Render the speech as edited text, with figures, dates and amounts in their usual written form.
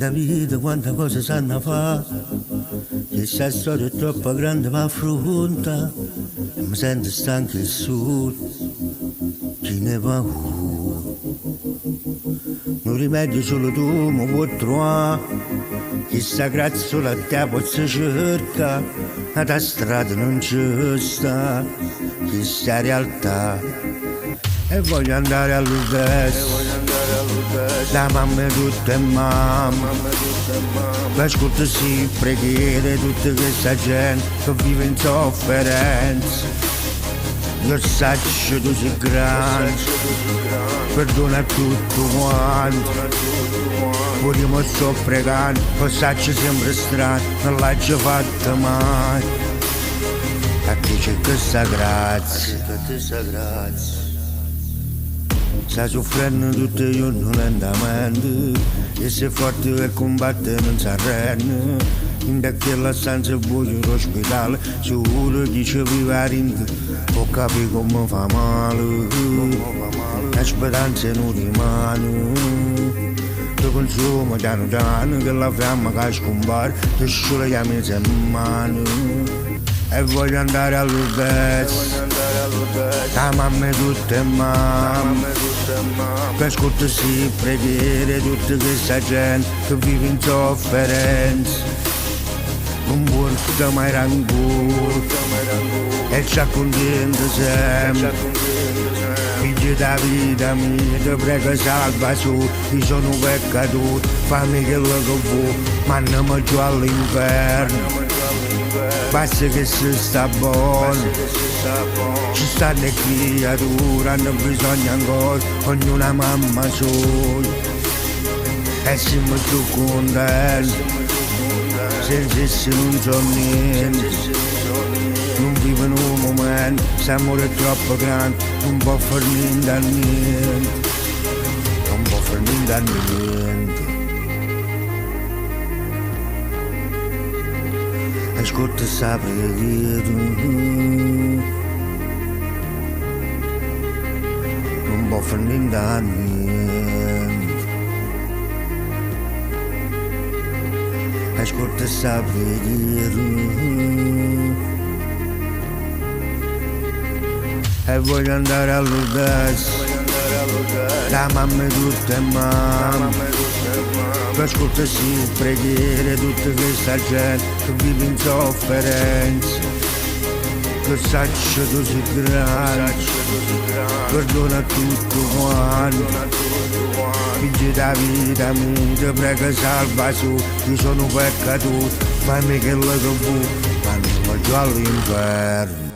da vita quanta cosa sanno fa. Questa storia è troppo grande per affronta e mi sento stanco il sole. Chi ne va? Un rimedio solo tu mi puoi trovare. Questa grazia solo a te posso cercare. Ma da strada non c'è sta questa realtà. E voglio andare all'Udesse, da mamma e tutte mamma. L'ascolto si preghiere tutta questa gente che vive in sofferenza. Io saggio tu sei grande, perdona a tutto quanto. Pure io mi sto pregando, lo saggio sempre strano, non l'ho già fatta mai. A te c'è questa grazia, sta soffrendo tutti i giorni lentamente e se forte per combattere non si arrende. In quella stanza buia d'ospedale solo chi ci vive dentro può capire come fa male. La speranza non rimane, ti consuma piano piano che la fiamma che scompare ti scioglie la mezza mano. E voglio andare all'Udesse, da mamma e tutte mamme, che ascolta si preghiere tutta questa gente che vive in sofferenza. Non porta mai rancore e ci accontenta sempre. Figli da vita mia, ti prego salva su, io sono un peccatore, fammi quello che vuoi, mandami giù all'inferno. Basta che si sta buono, ci stanno le creature, hanno bisogno ancora, ognuna ha mamma sua. E siamo più contenti, senza essi non so niente. Non vivono un momento, se amore è troppo grande, non può far niente a niente. Non può far niente a niente. Ascolta sta preghiera, non può far niente a niente. Ascolta sta preghiera e voglio andare all'Udesse, da mamma e tutte mamme. Ascolta si preghiere tutta questa gente che vive in sofferenza. Che saggio tu sei grande, perdona a tutto quanto. Figli da vita mia, ti prego salva su, io sono un peccatore, fammi quello che vuoi, mandami giù all'inferno.